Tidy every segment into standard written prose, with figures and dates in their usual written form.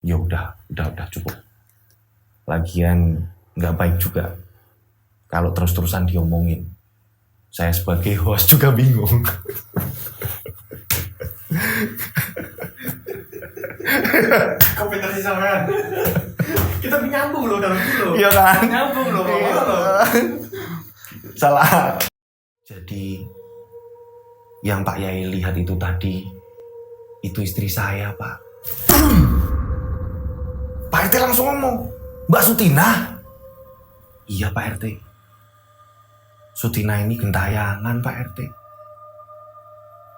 Ya udah cukup. Lagian nggak baik juga kalau terus-terusan diomongin. Saya sebagai host juga bingung. Kompetisi sama kita nyambung loh dalam itu loh. Iya kan? Nyambung loh. Salah. Jadi yang Pak Yai lihat itu tadi, itu istri saya, Pak. Pak RT langsung ngomong, Mbak Sutina. Iya Pak RT. Sutina ini gentayangan Pak RT.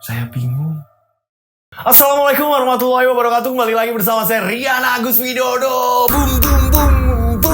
Saya bingung. Assalamualaikum warahmatullahi wabarakatuh. Kembali lagi bersama saya Rian Agus Widodo. Boom.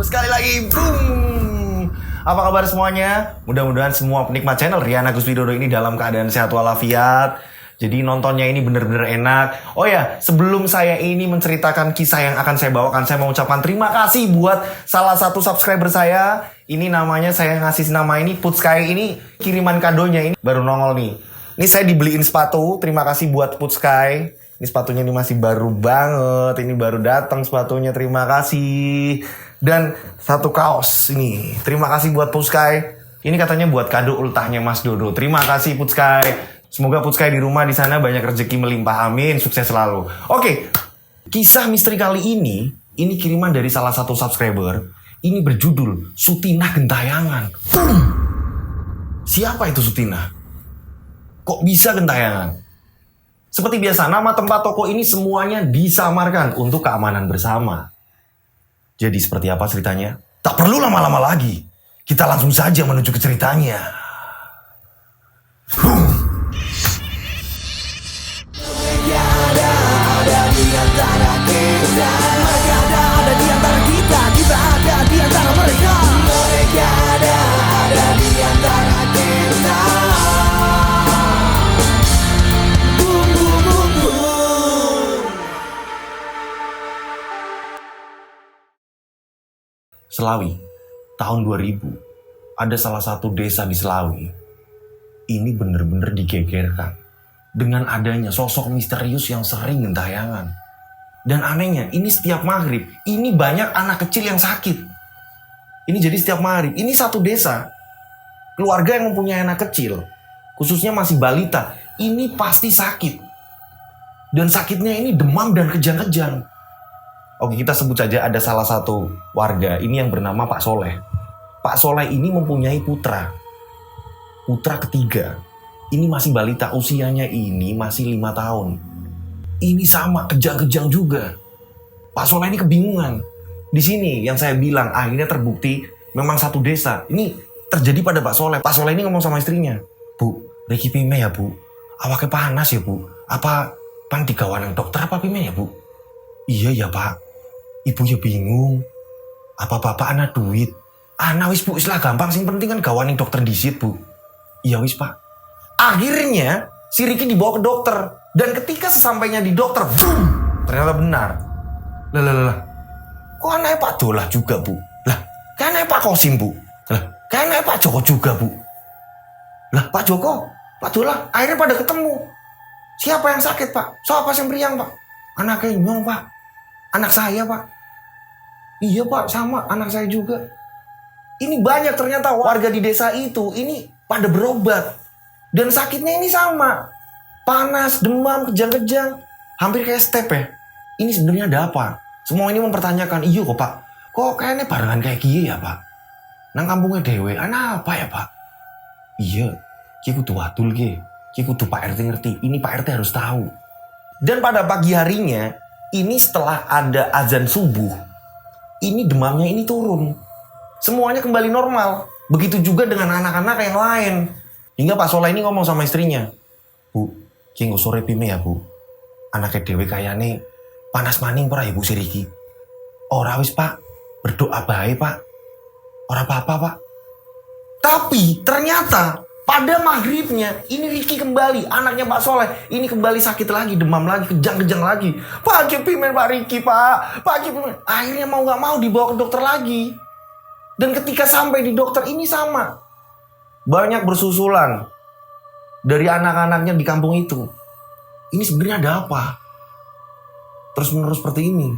Sekali lagi boom. Apa kabar semuanya? Mudah-mudahan semua penikmat channel Rian Agus Widodo ini dalam keadaan sehat walafiat. Jadi nontonnya ini bener-bener enak. Oh ya, sebelum saya ini menceritakan kisah yang akan saya bawakan, saya mau ucapkan terima kasih buat salah satu subscriber saya. Ini namanya, saya ngasih nama ini Putskai. Ini kiriman kadonya ini baru nongol nih. Ini saya dibeliin sepatu. Terima kasih buat Putskai. Ini sepatunya ini masih baru banget. Ini baru datang sepatunya. Terima kasih. Dan satu kaos ini. Terima kasih buat Putskai. Ini katanya buat kado ultahnya Mas Dodo. Terima kasih Putskai. Semoga Putskai di rumah di sana banyak rezeki melimpah, amin, sukses selalu. Oke, kisah misteri kali ini kiriman dari salah satu subscriber. Ini berjudul Sutina Gentayangan. Siapa itu Sutina? Kok bisa gentayangan? Seperti biasa, nama tempat toko ini semuanya disamarkan untuk keamanan bersama. Jadi seperti apa ceritanya? Tak perlu lama-lama lagi. Kita langsung saja menuju ke ceritanya. Selawi, tahun 2000, ada salah satu desa di Selawi. Ini bener-bener digegerkan dengan adanya sosok misterius yang sering gentayangan. Dan anehnya, ini setiap maghrib, ini banyak anak kecil yang sakit. Ini jadi setiap maghrib, ini satu desa, keluarga yang mempunyai anak kecil, khususnya masih balita, ini pasti sakit. Dan sakitnya ini demam dan kejang-kejang. Oke, kita sebut saja ada salah satu warga, ini yang bernama Pak Soleh. Pak Soleh ini mempunyai putra ketiga. Ini masih balita, usianya ini masih 5 tahun. Ini sama, kejang-kejang juga. Pak Soleh ini kebingungan. Di sini yang saya bilang, akhirnya terbukti memang satu desa. Ini terjadi pada Pak Soleh. Pak Soleh ini ngomong sama istrinya, Bu, Riki pime ya Bu? Awaknya panas ya Bu? Apa pan digawan dokter apa pime ya Bu? Iya ya Pak. Ibu ya bingung. Apa bapak anak duit? Anak wis Bu, islah gampang. Sing penting kan gawaning dokter disit Bu. Iya wis Pak. Akhirnya si Riki dibawa ke dokter. Dan ketika sesampainya di dokter, boom, ternyata benar. Lah. Kok anaknya Pak Dolah juga Bu? Lah, kan anaknya Pak Kosim Bu? Lah, kan anaknya Pak Joko juga Bu? Lah, Pak Joko, Pak Dolah, akhirnya pada ketemu. Siapa yang sakit Pak? Siapa yang beriang Pak? Anaknya Nyong Pak. Anak saya Pak. Iya Pak, sama anak saya juga. Ini banyak ternyata warga di desa itu ini pada berobat. Dan sakitnya ini sama. Panas, demam, kejang-kejang. Hampir kayak step ya. Ini sebenarnya ada apa? Semua ini mempertanyakan, iya kok Pak. Kok kayaknya barengan kayak gini ya Pak? Nang kampungnya dewe, anak apa ya Pak? Iya, ki kudu wadul ki. Ki kudu Pak RT ngerti. Ini Pak RT harus tahu. Dan pada pagi harinya, ini setelah ada azan subuh, ini demamnya ini turun. Semuanya kembali normal. Begitu juga dengan anak-anak yang lain. Hingga Pak Soleh ini ngomong sama istrinya, Bu, ki nggak sore pime ya Bu? Anaknya dewe kayane panas maning pora ya Bu si Riki? Ora wis Pak, berdoa baik Pak. Ora apa-apa Pak. Tapi ternyata pada maghribnya ini Riki kembali, anaknya Pak Soleh ini kembali sakit lagi, demam lagi, kejang-kejang lagi. Pak Kipimen Pak Riki Pak, Pak Kipimen. Akhirnya mau nggak mau dibawa ke dokter lagi. Dan ketika sampai di dokter ini sama, banyak bersusulan dari anak-anaknya di kampung itu. Ini sebenarnya ada apa? terus menerus seperti ini.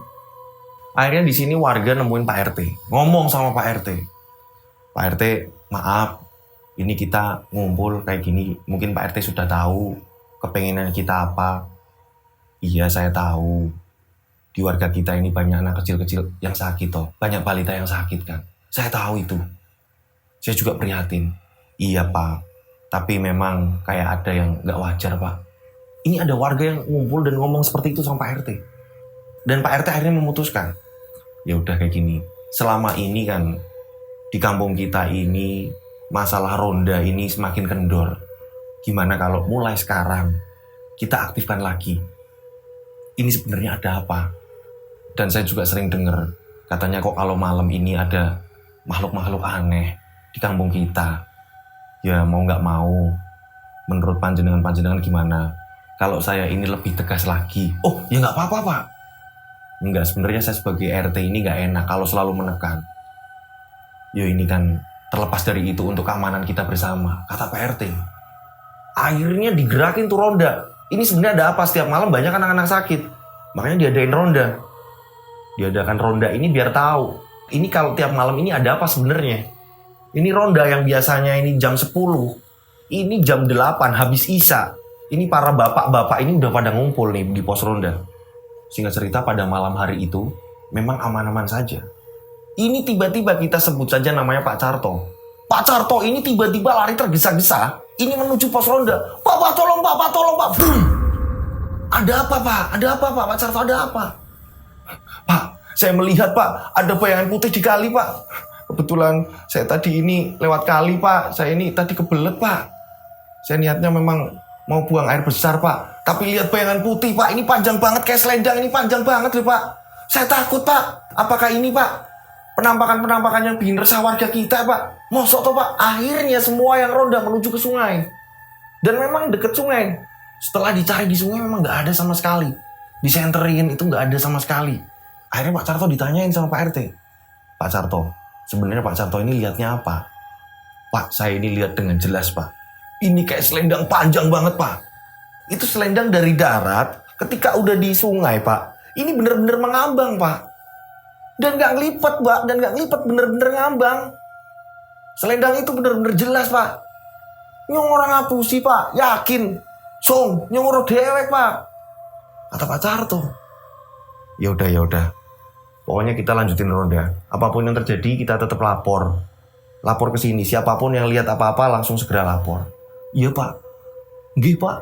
Akhirnya di sini warga nemuin Pak RT, ngomong sama Pak RT. Pak RT, maaf, ini kita ngumpul kayak gini. Mungkin Pak RT sudah tahu kepengenan kita apa. Iya, saya tahu. Di warga kita ini banyak anak kecil-kecil yang sakit toh. Banyak balita yang sakit kan. Saya tahu itu. Saya juga prihatin. Iya Pak, tapi memang kayak ada yang gak wajar Pak. Ini ada warga yang ngumpul dan ngomong seperti itu sama Pak RT. Dan Pak RT akhirnya memutuskan, ya udah kayak gini. Selama ini kan di kampung kita ini masalah ronda ini semakin kendor. Gimana kalau mulai sekarang kita aktifkan lagi? Ini sebenarnya ada apa? Dan saya juga sering dengar katanya kok kalau malam ini ada makhluk-makhluk aneh di kampung kita. Ya mau nggak mau, menurut panjenengan gimana? Kalau saya ini lebih tegas lagi. Oh ya nggak apa-apa Pak. Enggak, sebenarnya saya sebagai RT ini nggak enak kalau selalu menekan. Ya ini kan terlepas dari itu untuk keamanan kita bersama, kata Pak RT. Akhirnya digerakin tuh ronda. Ini sebenarnya ada apa? Setiap malam banyak anak-anak sakit. Makanya diadain ronda. Diadakan ronda ini biar tahu. Ini kalau tiap malam ini ada apa sebenarnya. Ini ronda yang biasanya ini jam 10. Ini jam 8 habis Isya. Ini para bapak-bapak ini udah pada ngumpul nih di pos ronda. Singkat cerita pada malam hari itu memang aman-aman saja. Ini tiba-tiba kita sebut saja namanya Pak Carto. Pak Carto ini tiba-tiba lari tergesa-gesa. Ini menuju pos ronda. Pak, tolong Pak, tolong Pak. Boom. Ada apa Pak? Ada apa Pak? Pak Carto ada apa? Pak, saya melihat Pak, ada bayangan putih di kali Pak. Kebetulan saya tadi ini lewat kali Pak. Saya ini tadi kebelet Pak. Saya niatnya memang mau buang air besar Pak. Tapi lihat bayangan putih Pak. Ini panjang banget kayak selendang. Ini panjang banget loh Pak. Saya takut Pak. Apakah ini Pak penampakan-penampakan yang bikin resah warga kita Pak? Mosok toh Pak. Akhirnya semua yang ronda menuju ke sungai. Dan memang deket sungai. Setelah dicari di sungai memang gak ada sama sekali. Disenterin itu gak ada sama sekali. Akhirnya Pak Carto ditanyain sama Pak RT. Pak Carto, sebenarnya Pak Carto ini lihatnya apa? Pak, saya ini lihat dengan jelas Pak. Ini kayak selendang panjang banget Pak. Itu selendang dari darat ketika udah di sungai Pak. Ini bener-bener mengambang Pak. Dan gak ngelipet Pak. Dan gak ngelipet, bener-bener ngambang. Selendang itu bener-bener jelas Pak. Nyong orang ngapusi Pak. Yakin. Song, nyong orang dewek Pak. Kata Pak Carto. Ya udah. Pokoknya kita lanjutin ronda. Apapun yang terjadi kita tetap lapor. Lapor ke sini. Siapapun yang lihat apa-apa langsung segera lapor. Iya Pak. Nggih Pak.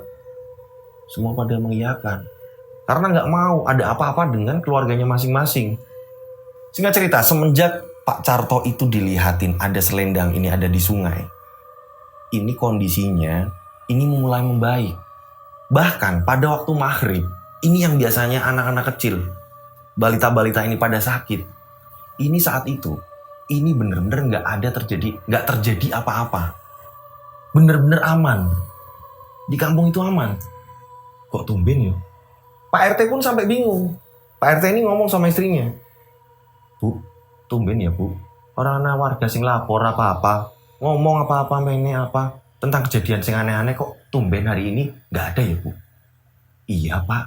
Semua pada mengiyakan. Karena nggak mau ada apa-apa dengan keluarganya masing-masing. Singkat cerita, semenjak Pak Carto itu dilihatin ada selendang ini ada di sungai. Ini kondisinya ini mulai membaik. Bahkan pada waktu maghrib, ini yang biasanya anak-anak kecil, balita-balita ini pada sakit. Ini saat itu, ini bener-bener nggak terjadi apa-apa. Bener-bener aman. Di kampung itu aman. Kok tumben ya? Pak RT pun sampai bingung. Pak RT ini ngomong sama istrinya. Bu, tumben ya Bu. Orang anak warga sing lapor apa-apa. Ngomong apa-apa ini apa. Tentang kejadian sing aneh-aneh kok tumben hari ini nggak ada ya Bu. Iya Pak.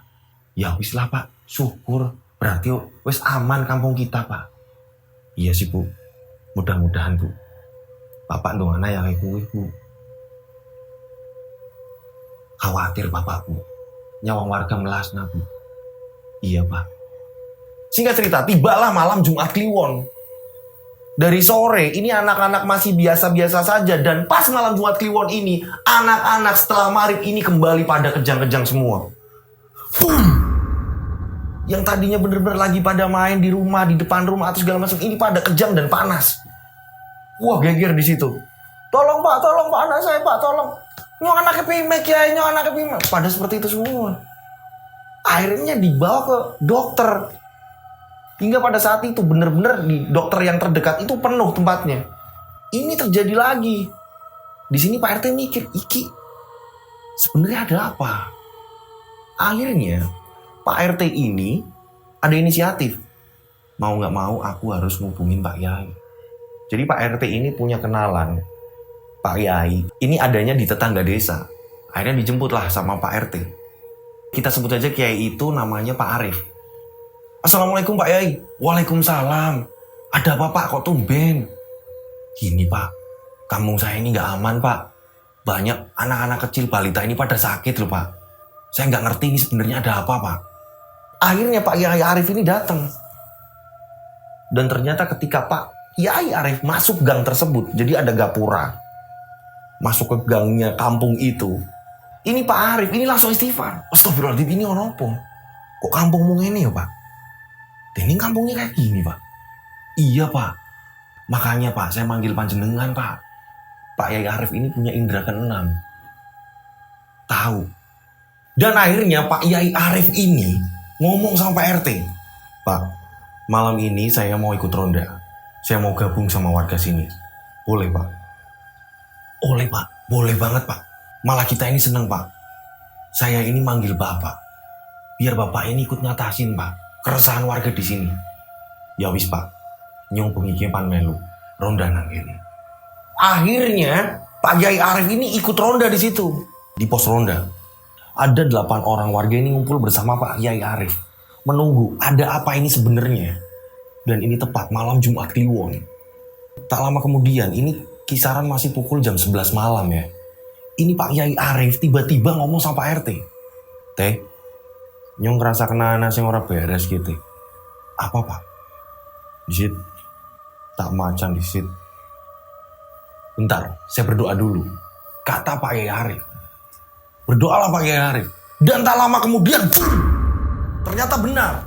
Ya wis lah Pak. Syukur. Berarti wis aman kampung kita Pak. Iya sih Bu. Mudah-mudahan Bu. Bapak ndongana ya kayak gue Bu. Khawatir bapakku. Nyawang warga melasna Bu. Iya Pak. Singkat cerita, tibalah malam Jumat Kliwon. Dari sore ini anak-anak masih biasa-biasa saja. Dan pas malam Jumat Kliwon ini, anak-anak setelah maghrib ini kembali pada kejang-kejang semua. Yang tadinya bener-bener lagi pada main di rumah, di depan rumah atau segala macam, ini pada kejang dan panas. Wah, geger di situ. Tolong Pak, anak saya Pak, tolong. Nyong anaknya pimek ya, nyong anaknya pimek. Pada seperti itu semua. Akhirnya dibawa ke dokter. Hingga pada saat itu benar-benar di dokter yang terdekat itu penuh tempatnya. Ini terjadi lagi. Di sini Pak RT mikir, iki sebenarnya ada apa? Akhirnya Pak RT ini ada inisiatif. Mau nggak mau aku harus ngubungin Pak Yai. Jadi Pak RT ini punya kenalan. Pak Yai ini adanya di tetangga desa. Akhirnya dijemputlah sama Pak RT. Kita sebut aja Kiai itu namanya Pak Arif. Assalamualaikum Pak Yai. Waalaikumsalam. Ada apa Pak, kok tumben? Gini Pak, kampung saya ini nggak aman Pak. Banyak anak-anak kecil balita ini pada sakit loh Pak. Saya nggak ngerti ini sebenarnya ada apa Pak. Akhirnya Pak Yai Arif ini datang. Dan ternyata ketika Pak Yai Arif masuk gang tersebut, jadi ada gapura. Masuk ke gangnya kampung itu. Ini Pak Arif, ini langsung istighfar. Astagfirullahaladzim, ini ono apa? Kok kampungmu ini ya Pak? Ini kampungnya kayak gini Pak. Iya Pak. Makanya Pak, saya manggil panjenengan Pak. Pak Yai Arif ini punya indera keenam. Tahu. Dan akhirnya Pak Yai Arif ini ngomong sama Pak RT. Pak, malam ini saya mau ikut ronda. Saya mau gabung sama warga sini. Boleh Pak? Boleh Pak. Boleh banget Pak. Malah kita ini seneng Pak. Saya ini manggil Bapak. Biar Bapak ini ikut ngatasin Pak keresahan warga di sini. Ya wis Pak. Nyong bengi pan melu ronda nang kene. Akhirnya Pak Yai Arif ini ikut ronda di situ. Di pos ronda. Ada 8 orang warga ini ngumpul bersama Pak Yai Arif. Menunggu ada apa ini sebenarnya. Dan ini tepat malam Jumat Kliwon. Tak lama kemudian, ini kisaran masih pukul jam 11 malam ya. Ini Pak Yai Arif tiba-tiba ngomong sama Pak RT. Teh, nyong ngerasa kena anak sing ora beres gitu. Apa Pak? Disit. Tak macan disit. Bentar, saya berdoa dulu. Kata Pak Yai Arif. Berdoalah Pak Yai Arif. Dan tak lama kemudian, boom! Ternyata benar.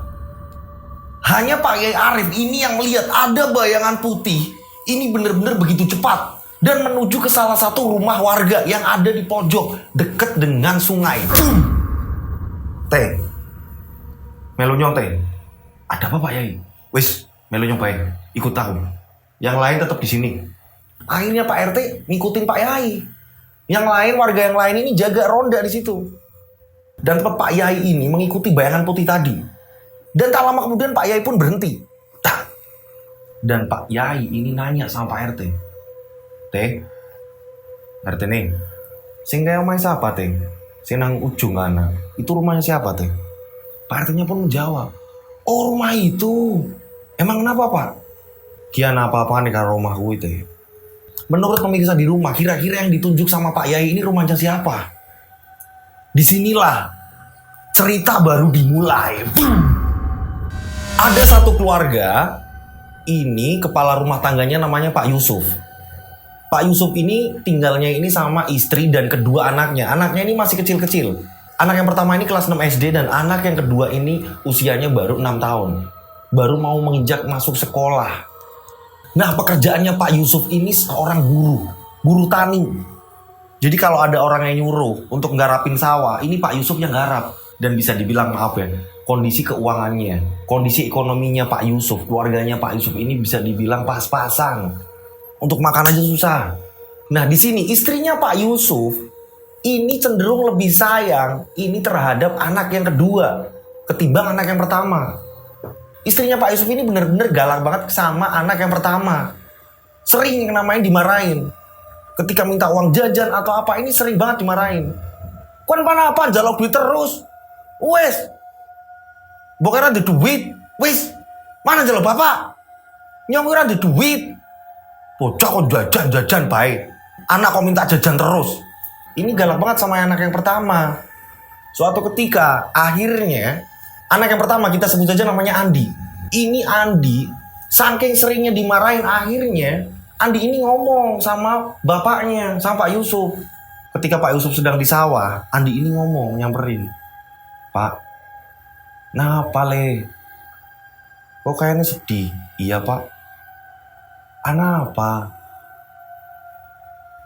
Hanya Pak Yai Arif ini yang melihat ada bayangan putih. Ini benar-benar begitu cepat. Dan menuju ke salah satu rumah warga yang ada di pojok. Dekat dengan sungai. Boom! Teh. Melu nyong teh. Ada apa Pak Yai? Wis, melu nyong bae. Ikut tahu. Yang lain tetap di sini. Akhirnya Pak RT ngikutin Pak Yai. Yang lain, warga yang lain ini jaga ronda di situ. Dan Pak Yai ini mengikuti bayangan putih tadi. Dan tak lama kemudian Pak Yai pun berhenti. Tak. Dan Pak Yai ini nanya sama Pak RT. Teh, RT nih, sing kaya main siapa teh? Sing nang ujung kana. Itu rumahnya siapa teh? Pak RT-nya pun menjawab. Oh rumah itu. Emang kenapa Pak? Kian apa-apa nih kalau rumah gue teh. Menurut pemirsa di rumah, kira-kira yang ditunjuk sama Pak Yai ini rumahnya siapa? Disinilah cerita baru dimulai. Boom! Ada satu keluarga, ini kepala rumah tangganya namanya Pak Yusuf. Pak Yusuf ini tinggalnya ini sama istri dan kedua anaknya. Anaknya ini masih kecil-kecil. Anak yang pertama ini kelas 6 SD dan anak yang kedua ini usianya baru 6 tahun. Baru mau menginjak masuk sekolah. Nah pekerjaannya Pak Yusuf ini seorang guru tani. Jadi kalau ada orang yang nyuruh untuk nggarapin sawah, ini Pak Yusuf yang garap. Dan bisa dibilang maaf ya, kondisi keuangannya, kondisi ekonominya Pak Yusuf, keluarganya Pak Yusuf ini bisa dibilang pas-pasan. Untuk makan aja susah. Nah di sini istrinya Pak Yusuf ini cenderung lebih sayang ini terhadap anak yang kedua ketimbang anak yang pertama. Istrinya Pak Yusuf ini benar-benar galak banget sama anak yang pertama. Sering yang namanya dimarahin. Ketika minta uang jajan atau apa ini sering banget dimarahin. Kon apa jaluk duit terus. Wes. Bukan ada duit. Wes. Mana jaluk bapak? Nyong kira ada duit. Bocah kok jajan baik. Anak kok minta jajan terus. Ini galak banget sama anak yang pertama. Suatu ketika akhirnya anak yang pertama kita sebut saja namanya Andi. Ini Andi, saking seringnya dimarahin akhirnya Andi ini ngomong sama bapaknya, sama Pak Yusuf. Ketika Pak Yusuf sedang di sawah, Andi ini ngomong, nyamperin. Pak, kenapa le? Kok kayaknya sedih? Iya Pak. Kenapa?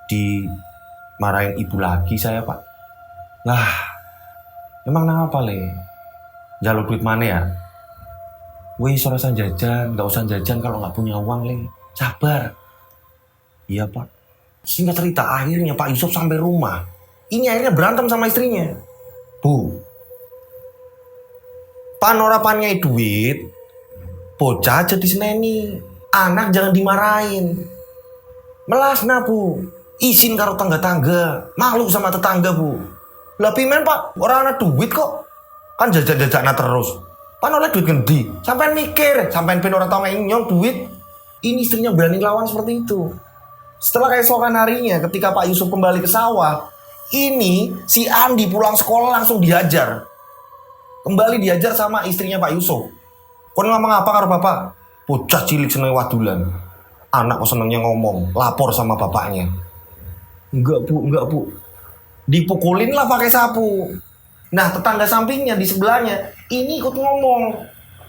Dimarahin ibu lagi saya Pak. Lah, emang kenapa le? Jalur duit mana ya? Wih, usah jajan, gak usah jajan kalau gak punya uang le. Sabar. Iya Pak. Singkat cerita akhirnya Pak Yusuf sampai rumah. Ini akhirnya berantem sama istrinya. Bu, panorapannya duit, bocah jadi seneni. Anak jangan dimarahin. Melasna bu, izin karo tangga-tangga, malu sama tetangga bu. Lah pimen Pak, orang anak duit kok. Kan jajan-jajanan terus. Pan oleh duit gede. Sampean mikir, sampean ben ora tau nyong duit. Ini istrinya berani lawan seperti itu. Setelah keesokan harinya ketika Pak Yusuf kembali ke sawah, ini si Andi pulang sekolah langsung dihajar. Kembali dihajar sama istrinya Pak Yusuf. Kon ngomong apa karo bapak? Bocah cilik seneng wadulan. Anak kok senengnya ngomong, lapor sama bapaknya. Enggak bu. Dipukulin lah pakai sapu. Nah tetangga sampingnya di sebelahnya ini ikut ngomong.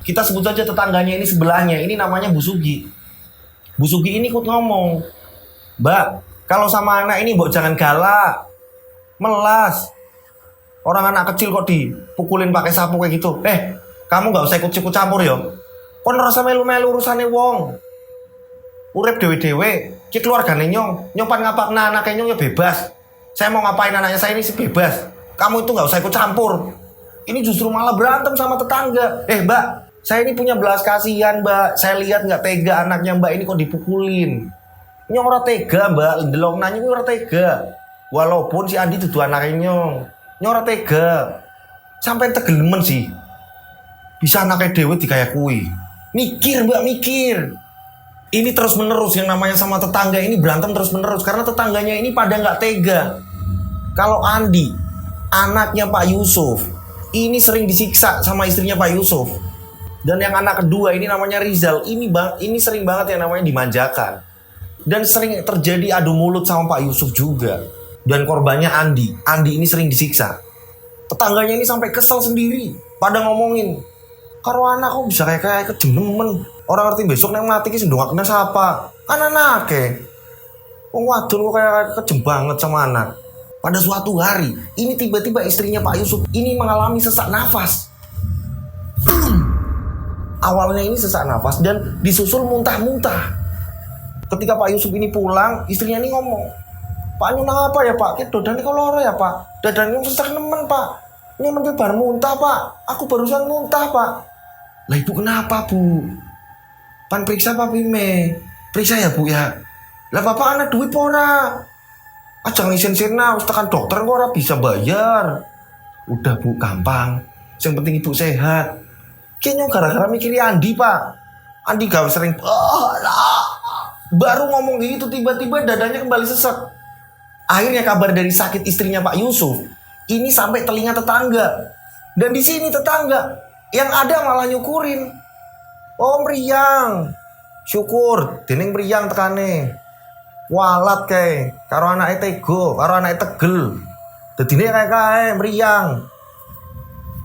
Kita sebut saja tetangganya ini sebelahnya. Ini namanya Bu Sugi. Bu Sugi ini ikut ngomong. Mbak, kalau sama anak ini mbok jangan galak. Melas. Orang anak kecil kok dipukulin pakai sapu kayak gitu. Kamu gak usah ikut campur ya. Kon rasa melu-melu urusane wong. Urip dewe-dewe. Ki keluargane nyong. Nyong pan ngapakna anaknya nyong ya bebas. Saya mau ngapain anaknya saya ini sih bebas. Kamu itu gak usah ikut campur. Ini justru malah berantem sama tetangga. Mbak, saya ini punya belas kasihan mbak. Saya lihat gak tega anaknya mbak ini kok dipukulin. Nyong ora tega mbak. Delok nanya ora tega. Walaupun si Andi dudu anaknya nyong. Nyong ora tega. Sampai tegelemen sih. Bisa anaknya dewe dikaya kui. Mikir mbak, mikir. Ini terus menerus yang namanya sama tetangga ini berantem terus menerus. Karena tetangganya ini pada gak tega. Kalau Andi, anaknya Pak Yusuf, ini sering disiksa sama istrinya Pak Yusuf. Dan yang anak kedua ini namanya Rizal. Ini sering banget yang namanya dimanjakan. Dan sering terjadi adu mulut sama Pak Yusuf juga. Dan korbannya Andi. Andi ini sering disiksa. Tetangganya ini sampai kesel sendiri. Pada ngomongin, karo anak kok bisa kayak kejenemen. Orang ngerti besok nang mati ki sendok kena siapa? Anak-anake. Wong wadon kok kayak kejem banget sama anak. Pada suatu hari, ini tiba-tiba istrinya Pak Yusuf ini mengalami sesak nafas. Awalnya ini sesak nafas dan disusul muntah-muntah. Ketika Pak Yusuf ini pulang, istrinya ini ngomong, Pak nyunang apa ya Pak? Kayak dodane kok loro ya Pak? Dadane sesak nemen Pak. Nyunang nembe bar muntah Pak. Aku barusan muntah Pak. Lah ibu kenapa bu? Pan periksa Pak Pime. Periksa ya bu ya. Lah bapak anak duit pora. Aja ngisen-sirna, wis tekan dokter kok ora bisa bayar. Udah bu, gampang. Yang penting ibu sehat. Kayaknya gara-gara mikiri Andi Pak. Andi gak sering baru ngomong gitu tiba-tiba dadanya kembali sesek. Akhirnya kabar dari sakit istrinya Pak Yusuf ini sampai telinga tetangga. Dan di sini tetangga yang ada malah nyukurin. Oh meriang. Syukur dening meriang tekane. Walat kae karo anake tego, karo anake tegel. Dadine kae meriang.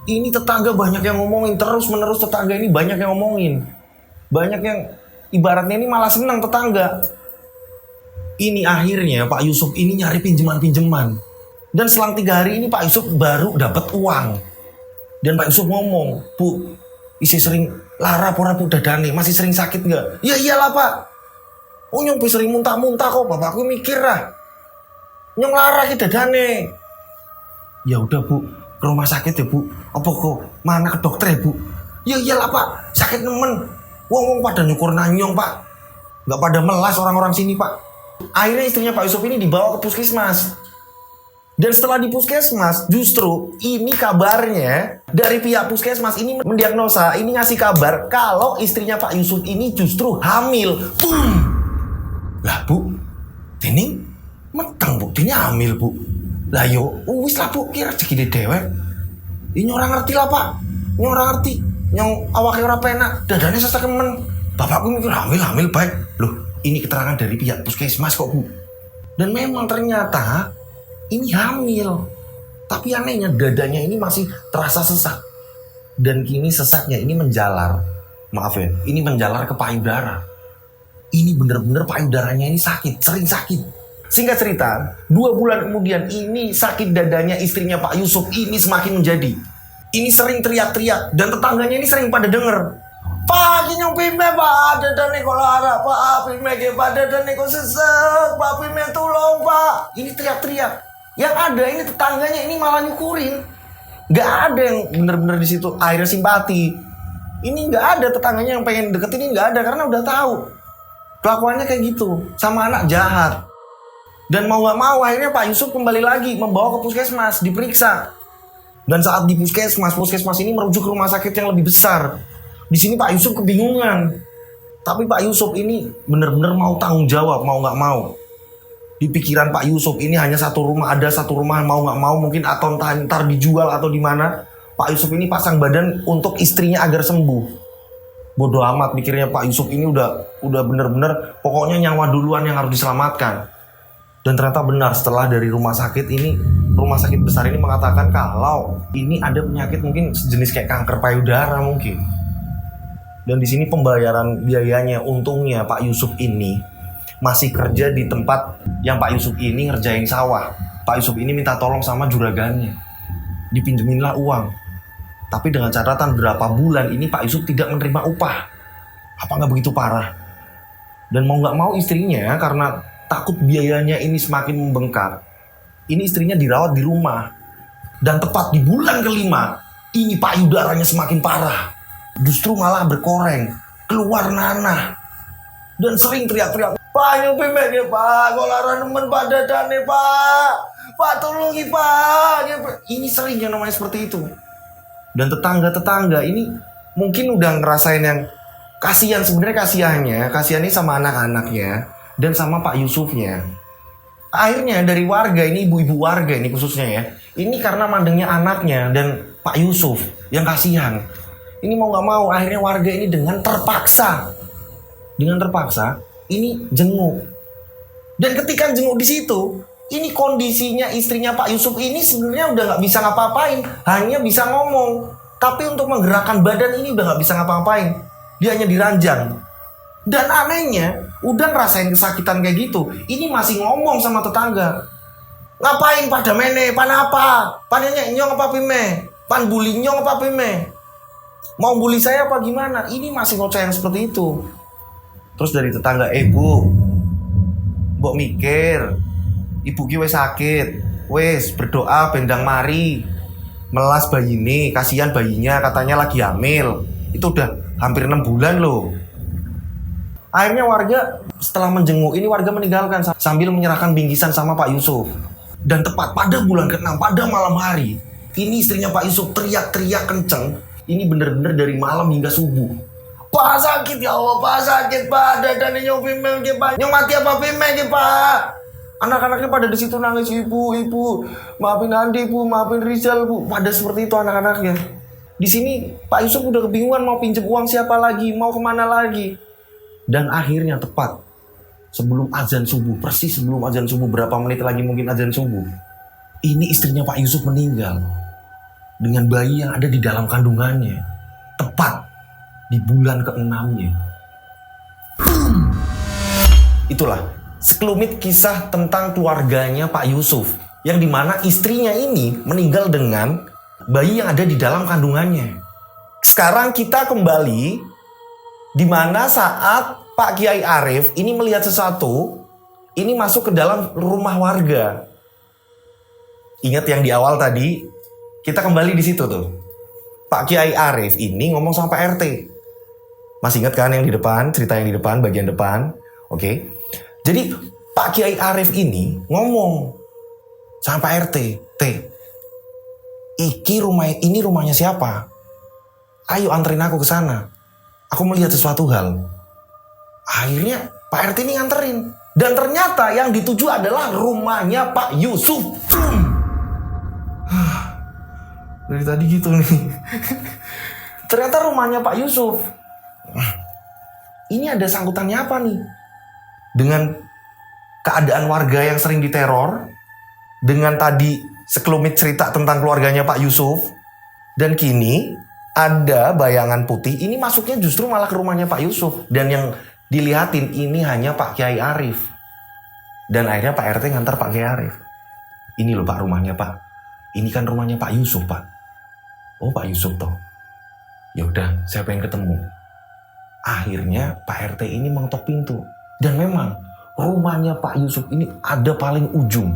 Ini tetangga banyak yang ngomongin terus menerus tetangga ini banyak yang ngomongin. Banyak yang ibaratnya ini malah senang tetangga. Ini akhirnya Pak Yusuf ini nyari pinjaman-pinjaman. Dan selang 3 hari ini Pak Yusuf baru dapat uang. Dan Pak Yusuf ngomong, Bu, isi sering lara pora bu dadane, masih sering sakit nggak? Ya iyalah Pak. Oh nyong sering muntah-muntah kok, bapakku mikir lah. Nyong lara ki dadane. Ya udah Bu, ke rumah sakit ya Bu. Apa kok? Mana ke dokter ya Bu? Ya iyalah Pak, sakit nemen. Wong pada nyukur nanyong Pak. Nggak pada melas orang-orang sini Pak. Akhirnya istrinya Pak Yusuf ini dibawa ke puskesmas. Dan setelah di puskesmas, justru ini kabarnya dari pihak puskesmas ini mendiagnosa, ini ngasih kabar kalau istrinya Pak Yusuf ini justru hamil. Lah Bu, ini meteng Bu, ini hamil Bu. Lah yo, wis lah Bu, kira rezeki dewek. Ini orang ngerti lah Pak, ini orang ngerti. Yang awaknya orang penak, dadanya sesak kemen. Bapakku mikir hamil baik. Loh, ini keterangan dari pihak puskesmas kok Bu. Dan memang ternyata ini hamil. Tapi anehnya dadanya ini masih terasa sesak. Dan kini sesaknya ini menjalar. Maaf ya, ini menjalar ke payudara. Ini bener-bener payudaranya ini sakit, sering sakit. Singkat cerita, 2 bulan kemudian ini sakit dadanya istrinya Pak Yusuf ini semakin menjadi. Ini sering teriak-teriak dan tetangganya ini sering pada denger. Pak, nyong Pime Pak, dadane kok lara Pak, Pime ge Pak, dadane kok sesek, Pak Pime tolong Pak. Ini teriak-teriak. Yang ada ini tetangganya ini malah nyukurin. Gak ada yang bener-bener di situ akhirnya simpati. Ini gak ada tetangganya yang pengen deketin, ini gak ada karena udah tahu kelakuannya kayak gitu sama anak jahat. Dan mau gak mau akhirnya Pak Yusuf kembali lagi membawa ke puskesmas diperiksa. Dan saat di puskesmas ini merujuk ke rumah sakit yang lebih besar. Di sini Pak Yusuf kebingungan. Tapi Pak Yusuf ini benar-benar mau tanggung jawab, mau nggak mau. Di pikiran Pak Yusuf ini hanya satu rumah, ada satu rumah, mau nggak mau mungkin atau ntar dijual atau di mana. Pak Yusuf ini pasang badan untuk istrinya agar sembuh. Bodoh amat mikirnya Pak Yusuf ini udah benar-benar pokoknya nyawa duluan yang harus diselamatkan. Dan ternyata benar setelah dari rumah sakit besar ini mengatakan kalau ini ada penyakit mungkin sejenis kayak kanker payudara mungkin. Dan di sini pembayaran biayanya untungnya Pak Yusuf ini masih kerja di tempat yang Pak Yusuf ini ngerjain sawah. Pak Yusuf ini minta tolong sama juragannya. Dipinjeminlah uang. Tapi dengan catatan berapa bulan ini Pak Yusuf tidak menerima upah. Apa nggak begitu parah? Dan mau nggak mau istrinya karena takut biayanya ini semakin membengkak. Ini istrinya dirawat di rumah. Dan tepat di bulan kelima, ini payudaranya semakin parah. Justru malah berkoreng, keluar nanah. Dan sering teriak-teriak, "Pak, nyupi ya Pak, kolaran nemen Pak dadane Pak. Pak tolongi Pak." Ini sering yang namanya seperti itu. Dan tetangga-tetangga ini mungkin udah ngerasain yang kasihan, sebenarnya kasihannya sama anak-anaknya dan sama Pak Yusufnya. Akhirnya dari warga ini, ibu-ibu warga ini khususnya ya, ini karena mandengnya anaknya dan Pak Yusuf yang kasihan. Ini mau nggak mau akhirnya warga ini dengan terpaksa ini jenguk. Dan ketika jenguk di situ, ini kondisinya istrinya Pak Yusuf ini sebenarnya udah nggak bisa ngapa-ngapain, hanya bisa ngomong. Tapi untuk menggerakkan badan ini udah nggak bisa ngapa-ngapain, dia hanya diranjang. Dan anehnya, udah ngerasain kesakitan kayak gitu, ini masih ngomong sama tetangga. "Ngapain pada mene, pan apa? Pannya nyong apa pime? Pan bully nyong apa pime? Mau bully saya apa gimana?" Ini masih ngoceh yang seperti itu. Terus dari tetangga, "Bu, mbok mikir, ibu ki wis sakit, wis berdoa bendang mari, melas bayi ini, kasihan bayinya katanya lagi hamil. Itu udah hampir 6 bulan loh." Akhirnya warga setelah menjenguk ini warga meninggalkan sambil menyerahkan bingkisan sama Pak Yusuf. Dan tepat pada bulan ke-6 pada malam hari, ini istrinya Pak Yusuf teriak-teriak kenceng. Ini bener-bener dari malam hingga subuh. "Pak sakit ya Allah, Pak sakit Pak, dadane nyong pimeng ki Pak. Nyong mati apa pimeng ki Pak?" Anak-anaknya pada di situ nangis, ibu, maafin Andi Bu, maafin Rizal Bu. Pada seperti itu anak-anaknya. Di sini Pak Yusuf udah kebingungan mau pinjam uang siapa lagi, mau kemana lagi. Dan akhirnya tepat sebelum azan subuh, persis sebelum azan subuh, berapa menit lagi mungkin azan subuh, ini istrinya Pak Yusuf meninggal dengan bayi yang ada di dalam kandungannya. Tepat di bulan ke-6-nya. Itulah sekelumit kisah tentang keluarganya Pak Yusuf, yang dimana istrinya ini meninggal dengan bayi yang ada di dalam kandungannya. Sekarang kita kembali di mana saat Pak Kiai Arif ini melihat sesuatu, ini masuk ke dalam rumah warga. Ingat yang di awal tadi, kita kembali di situ tuh. Pak Kiai Arif ini ngomong sama Pak RT. Masih ingat kan yang di depan, cerita yang di depan, bagian depan? Oke. Jadi Pak Kiai Arif ini ngomong sama Pak RT, ini rumahnya siapa? Ayo anterin aku ke sana. Aku melihat sesuatu hal." Akhirnya Pak RT ini nganterin. Dan ternyata yang dituju adalah rumahnya Pak Yusuf. Dari tadi gitu nih. Ternyata rumahnya Pak Yusuf. Ini ada sangkutannya apa nih? Dengan keadaan warga yang sering diteror. Dengan tadi sekelumit cerita tentang keluarganya Pak Yusuf. Dan kini ada bayangan putih, ini masuknya justru malah ke rumahnya Pak Yusuf. Dan yang dilihatin ini hanya Pak Kiai Arif. Dan akhirnya Pak RT ngantar Pak Kiai Arif. "Ini loh Pak rumahnya Pak. Ini kan rumahnya Pak Yusuf Pak." "Oh Pak Yusuf toh. Ya udah, saya pengen ketemu." Akhirnya Pak RT ini mengetok pintu. Dan memang rumahnya Pak Yusuf ini ada paling ujung.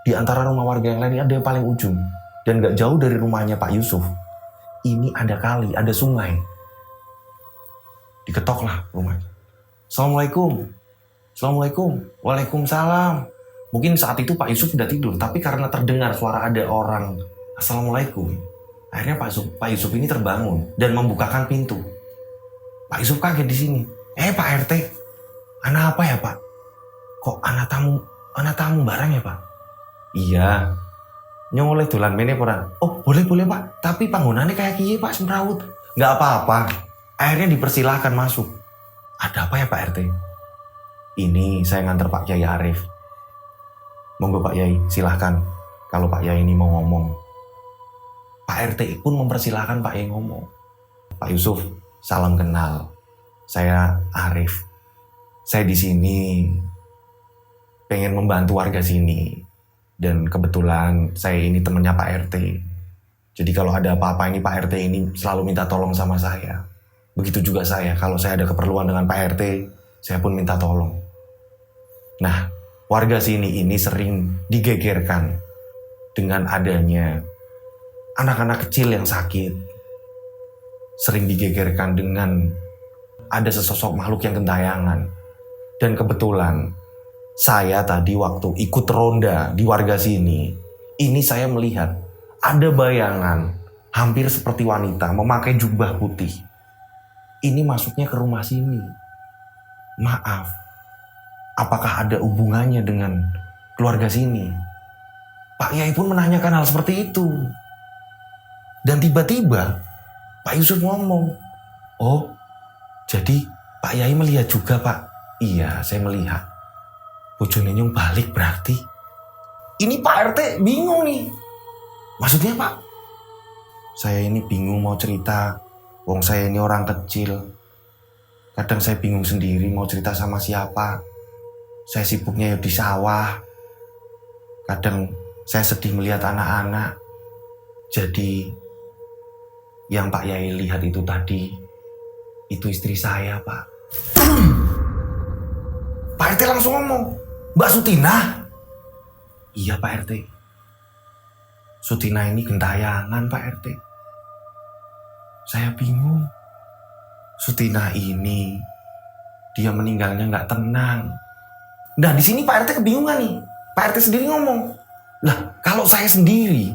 Di antara rumah warga yang lain ada yang paling ujung. Dan gak jauh dari rumahnya Pak Yusuf, ini ada kali, ada sungai. Diketoklah rumahnya. "Assalamualaikum." "Assalamualaikum." "Waalaikumsalam." Mungkin saat itu Pak Yusuf sudah tidur, tapi karena terdengar suara ada orang Assalamualaikum. Akhirnya Pak Yusuf ini terbangun dan membukakan pintu. Pak Yusuf kaget di sini. Pak RT, anak apa ya Pak? Kok anak tamu barang ya Pak? Iya. Nyong oleh dolan mene ora? Oh boleh Pak. Tapi panggonannya kayak kiye Pak semrawut. Nggak apa-apa. Akhirnya dipersilahkan masuk. Ada apa ya Pak RT? Ini saya nganter Pak Yai Arif. Monggo Pak Yai, silahkan. Kalau Pak Yai ini mau ngomong. Pak RT pun mempersilahkan Pak Yai ngomong. Pak Yusuf, salam kenal. Saya Arif. Saya di sini pengen membantu warga sini. Dan kebetulan saya ini temannya Pak RT. Jadi kalau ada apa-apa ini Pak RT ini selalu minta tolong sama saya. Begitu juga saya, kalau saya ada keperluan dengan Pak RT, saya pun minta tolong. Nah, warga sini ini sering digegerkan dengan adanya anak-anak kecil yang sakit. Sering digegerkan dengan ada sesosok makhluk yang gentayangan. Dan kebetulan saya tadi waktu ikut ronda di warga sini, ini saya melihat ada bayangan hampir seperti wanita memakai jubah putih. Ini masuknya ke rumah sini. Maaf, apakah ada hubungannya dengan keluarga sini? Pak Yai pun menanyakan hal seperti itu. Dan tiba-tiba Pak Yusuf ngomong, oh jadi Pak Yai melihat juga Pak? Iya, saya melihat. Bojone Nyong balik berarti. Ini Pak RT bingung nih. Maksudnya Pak? Saya ini bingung mau cerita. Wong saya ini orang kecil. Kadang saya bingung sendiri mau cerita sama siapa. Saya sibuknya ya di sawah. Kadang saya sedih melihat anak-anak. Jadi yang Pak Yai lihat itu tadi, itu istri saya Pak. Pak RT langsung ngomong, Mbak Sutina? Iya Pak RT. Sutina ini gentayangan Pak RT. Saya bingung. Sutina ini dia meninggalnya nggak tenang. Nah di sini Pak RT kebingungan nih. Pak RT sendiri ngomong, lah kalau saya sendiri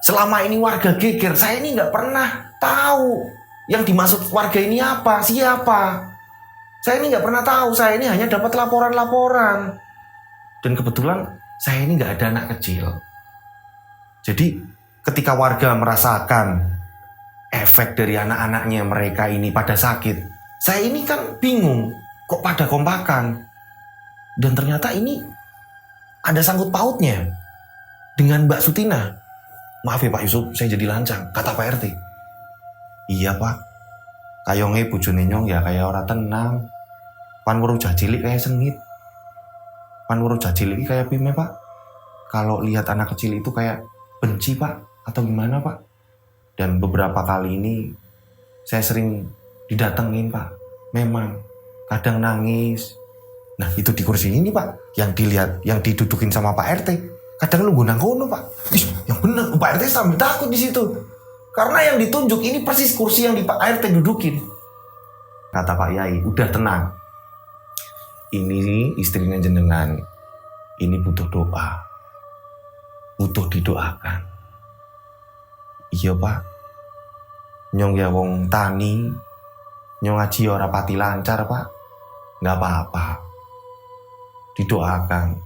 selama ini warga geger, saya ini nggak pernah tahu yang dimaksud warga ini apa, siapa. Saya ini nggak pernah tahu. Saya ini hanya dapat laporan-laporan. Dan kebetulan saya ini nggak ada anak kecil. Jadi ketika warga merasakan efek dari anak-anaknya mereka ini pada sakit, saya ini kan bingung, kok pada kompakan. Dan ternyata ini ada sangkut pautnya dengan Mbak Sutina. Maaf ya Pak Yusuf, saya jadi lancang, kata Pak RT. Iya Pak, kayonge bojone Nyong ya kayak ora tenang. Pan weruh cilik kayak sengit. Pan weruh cilik kayak pime Pak. Kalau lihat anak kecil itu kayak benci Pak, atau gimana Pak? Dan beberapa kali ini saya sering didatengin Pak. Memang kadang nangis. Nah itu di kursi ini Pak, yang dilihat, yang didudukin sama Pak RT. Kadang nunggu nang kono Pak. Yang bener Pak RT sambil takut di situ. Karena yang ditunjuk ini persis kursi yang di Pak RT dudukin. Kata Pak Yai, udah tenang. Ini istrinya jenengan. Ini butuh doa. Butuh didoakan. Iya Pak, Nyong ya wong tani, Nyong ngaji ora pati lancar Pak. Nggak apa-apa. Didoakan,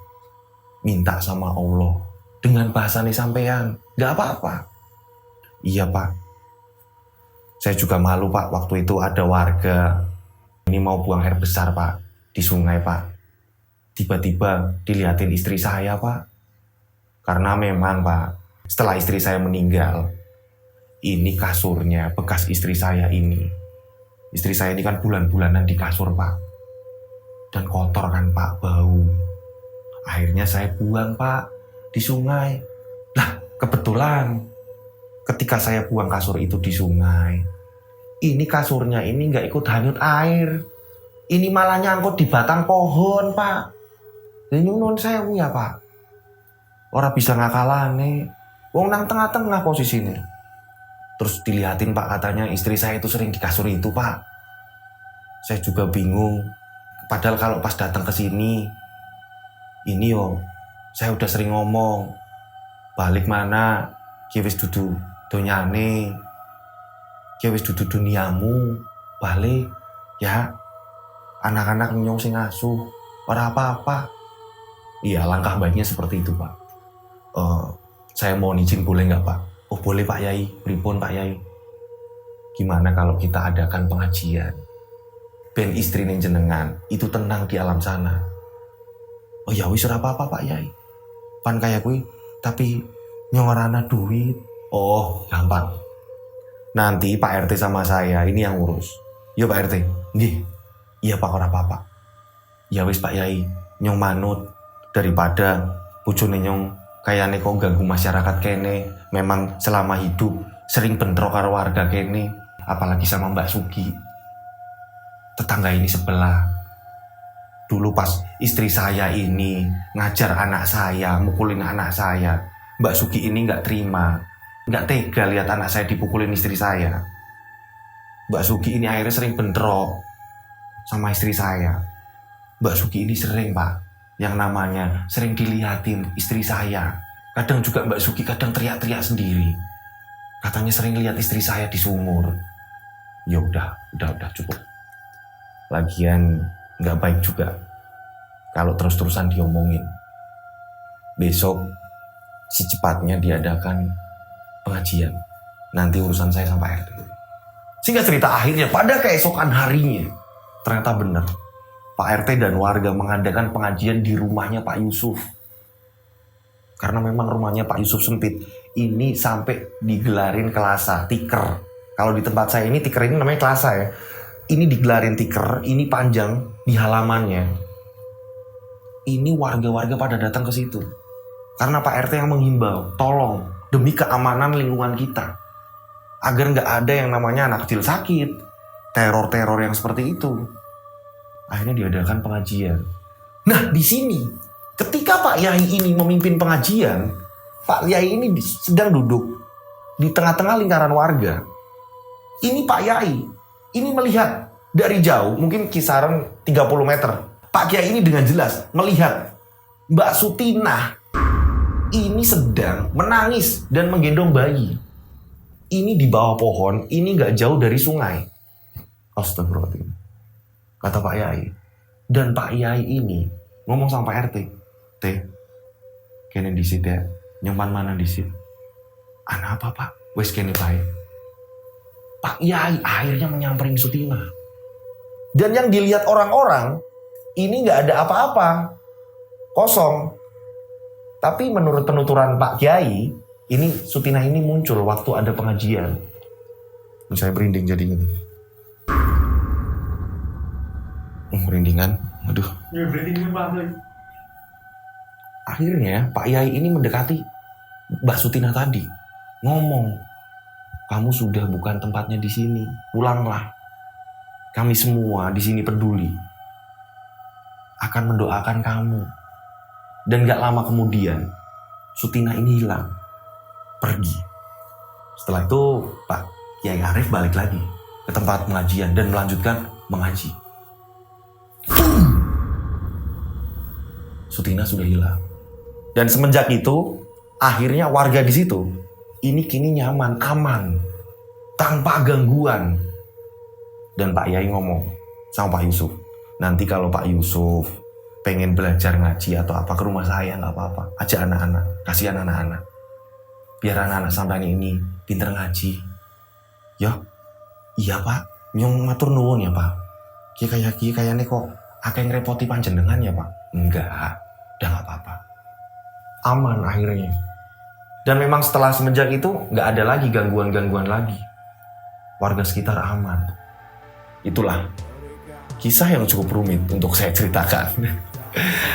minta sama Allah dengan bahasane sampean, nggak apa-apa. Iya Pak. Saya juga malu Pak, waktu itu ada warga ini mau buang air besar Pak di sungai Pak. Tiba-tiba dilihatin istri saya Pak. Karena memang Pak, setelah istri saya meninggal, ini kasurnya bekas istri saya ini. Istri saya ini kan bulan-bulanan di kasur Pak. Dan kotor kan Pak, bau. Akhirnya saya buang Pak di sungai. Lah kebetulan ketika saya buang kasur itu di sungai, ini kasurnya ini gak ikut hanyut air. Ini malah nyangkut di batang pohon Pak. Ini nyunon saya ya Pak. Orang bisa ngakalane. Wong nang tengah-tengah posisinya. Terus dilihatin Pak, katanya istri saya itu sering di kasur itu Pak. Saya juga bingung. Padahal kalau pas datang ke sini, ini saya udah sering ngomong, balik mana ki wis dudu donyane, ki wis dudu duniamu, balik ya. Anak-anak nyong sing asuh, ora apa-apa. Iya, langkah baiknya seperti itu, Pak. Saya mau izin boleh nggak, Pak? Oh boleh, Pak Yai. Pripun, Pak Yai? Gimana kalau kita adakan pengajian? Ben istri ning jenengan itu tenang di alam sana. Oh ya wis ora apa-apa, Pak Yai. Pan kaya kuwi, tapi nyong ora ana duit. Oh, gampang. Nanti Pak RT sama saya ini yang urus. Yo Pak RT. Nggih. Iya Pak, ora apa-apa. Ya wis Pak Yai, nyong manut daripada bojone nyong kayane kok ganggu masyarakat kene. Memang selama hidup sering bentrok karo warga kene, apalagi sama Mbak Sugi. Tetangga ini sebelah. Dulu pas istri saya ini ngajar anak saya, mukulin anak saya, Mbak Sugi ini nggak terima, nggak tega lihat anak saya dipukulin istri saya. Mbak Sugi ini akhirnya sering bentrok sama istri saya. Mbak Sugi ini sering, Pak, yang namanya sering dilihatin istri saya. Kadang juga Mbak Sugi kadang teriak-teriak sendiri. Katanya sering lihat istri saya di sumur. Ya udah cukup. Lagian nggak baik juga kalau terus-terusan diomongin. Besok secepatnya diadakan pengajian. Nanti urusan saya sama RT. Sehingga cerita akhirnya pada keesokan harinya ternyata benar, Pak RT dan warga mengadakan pengajian di rumahnya Pak Yusuf. Karena memang rumahnya Pak Yusuf sempit. Ini sampai digelarin kelasa, tiker. Kalau di tempat saya ini tiker ini namanya kelasa ya. Ini digelarin tiker, ini panjang di halamannya. Ini warga-warga pada datang ke situ. Karena Pak RT yang menghimbau, tolong demi keamanan lingkungan kita. Agar nggak ada yang namanya anak kecil sakit, teror-teror yang seperti itu. Akhirnya diadakan pengajian. Nah di sini, ketika Pak Yai ini memimpin pengajian, Pak Yai ini sedang duduk di tengah-tengah lingkaran warga. Ini Pak Yai, ini melihat dari jauh, mungkin kisaran 30 meter. Pak Kiai ini dengan jelas melihat Mbak Sutinah ini sedang menangis dan menggendong bayi. Ini di bawah pohon, ini gak jauh dari sungai. Astagfirullahaladzim. Kata Pak Yai. Dan Pak Yai ini ngomong sama Pak RT. Teh, kene disit ya. Nyoman mana disit? Anak apa Pak? Wes kene baik. Pak Yai akhirnya menyamperin Sutina. Dan yang dilihat orang-orang, ini gak ada apa-apa. Kosong. Tapi menurut penuturan Pak Kiai, ini Sutina ini muncul waktu ada pengajian. Saya merinding jadi ini. Merindingan, aduh. Ya merinding banget. Akhirnya Pak Yai ini mendekati Mbak Sutina tadi, ngomong, kamu sudah bukan tempatnya di sini, pulanglah. Kami semua di sini peduli, akan mendoakan kamu. Dan gak lama kemudian Sutina ini hilang, pergi. Setelah itu Pak Kiai Arif balik lagi ke tempat pengajian dan melanjutkan mengaji. Sutina sudah hilang. Dan semenjak itu akhirnya warga di situ ini kini nyaman, aman, tanpa gangguan. Dan Pak Yai ngomong sama Pak Yusuf, nanti kalau Pak Yusuf pengen belajar ngaji atau apa ke rumah saya nggak apa-apa, ajak anak-anak, kasihan anak-anak, biar anak-anak sampean ini pinter ngaji. Ya, iya Pak, nyong matur nuwun ya Pak. Kayaknya kok akeh ngerepoti panjenengan ya Pak. Enggak, udah nggak apa-apa. Aman akhirnya. Dan memang setelah semenjak itu nggak ada lagi gangguan-gangguan lagi. Warga sekitar aman. Itulah kisah yang cukup rumit untuk saya ceritakan.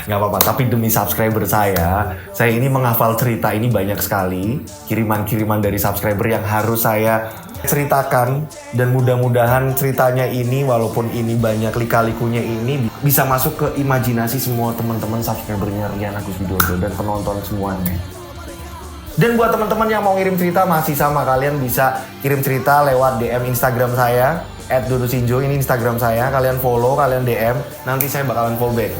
Nggak apa-apa, tapi demi subscriber saya ini menghafal cerita ini banyak sekali. Kiriman-kiriman dari subscriber yang harus saya ceritakan. Dan mudah-mudahan ceritanya ini, walaupun ini banyak lika-likunya ini, bisa masuk ke imajinasi semua teman-teman subscribernya Rian Agus Widodo dan penonton semuanya. Dan buat teman-teman yang mau ngirim cerita masih sama, kalian bisa kirim cerita lewat DM Instagram saya @dodosinjo. Ini Instagram saya, kalian follow, kalian DM, nanti saya bakalan follow back.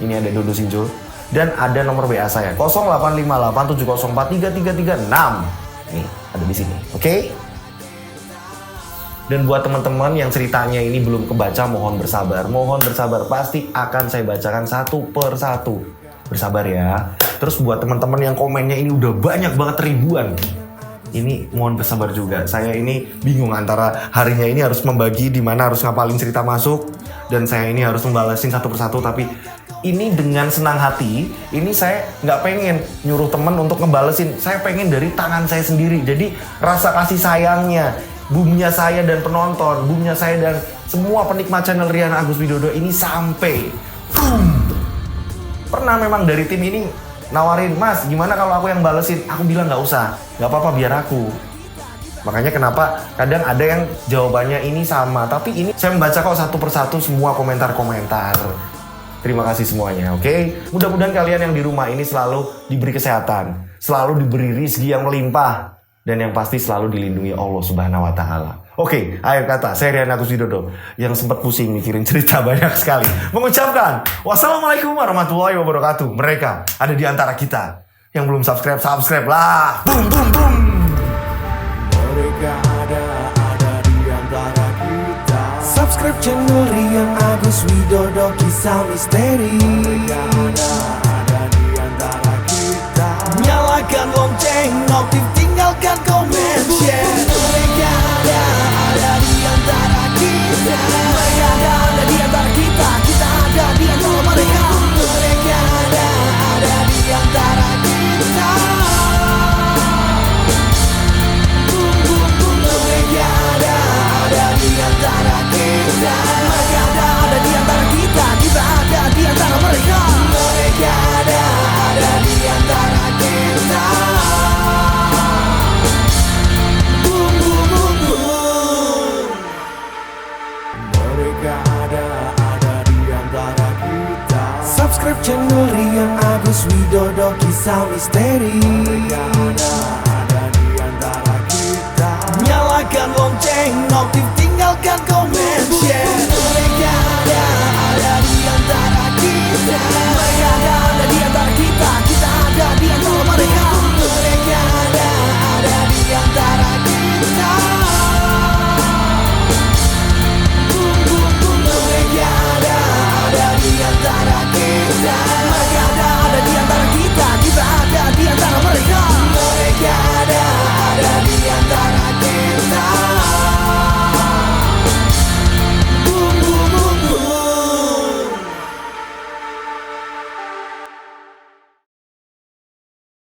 Ini ada Dodo Sinjo dan ada nomor WA saya 0858704336. Nih, ada di sini. Oke? Dan buat teman-teman yang ceritanya ini belum kebaca, mohon bersabar. Mohon bersabar, pasti akan saya bacakan satu per satu. Bersabar ya. Terus buat teman-teman yang komennya ini udah banyak banget, ribuan. Ini mohon bersabar juga. Saya ini bingung antara harinya ini harus membagi di mana harus ngapalin cerita masuk, dan saya ini harus membalasin satu persatu. Tapi ini dengan senang hati, ini saya nggak pengen nyuruh temen untuk ngebalesin. Saya pengen dari tangan saya sendiri. Jadi rasa kasih sayangnya, bumnya saya dan penonton, bumnya saya dan semua penikmat channel Rian Agus Widodo ini sampai. Pernah memang dari tim ini nawarin, Mas gimana kalau aku yang balesin? Aku bilang nggak usah, nggak apa-apa biar aku. Makanya kenapa kadang ada yang jawabannya ini sama, tapi ini saya membaca kok satu persatu semua komentar-komentar. Terima kasih semuanya, oke? Mudah-mudahan kalian yang di rumah ini selalu diberi kesehatan, selalu diberi rezeki yang melimpah, dan yang pasti selalu dilindungi Allah Subhanahu wa Ta'ala. Oke, akhir kata, saya Rian Agus Widodo yang sempat pusing mikirin cerita banyak sekali, mengucapkan wassalamualaikum warahmatullahi wabarakatuh. Mereka ada di antara kita. Yang belum subscribe, subscribe lah. Boom, boom, boom. Mereka ada di antara kita. Subscribe channel Rian Agus Widodo, kisah misteri. Mereka ada di antara kita. Nyalakan lonceng, notif, tinggalkan komen, share. Mereka ada di antara kita. Mereka ada di antara kita. Kita ada di antara mereka. Mereka ada di antara kita. Mereka ada di antara kita. Mereka ada di antara kita. Kita ada di antara mereka. Mereka ada di antara kita. Boom, boom, boom, boom. Mereka ada di antara kita. Subscribe channel Rian Agus Widodo, kisah misteri. Mereka ada di antara kita. Nyalakan lonceng, notif,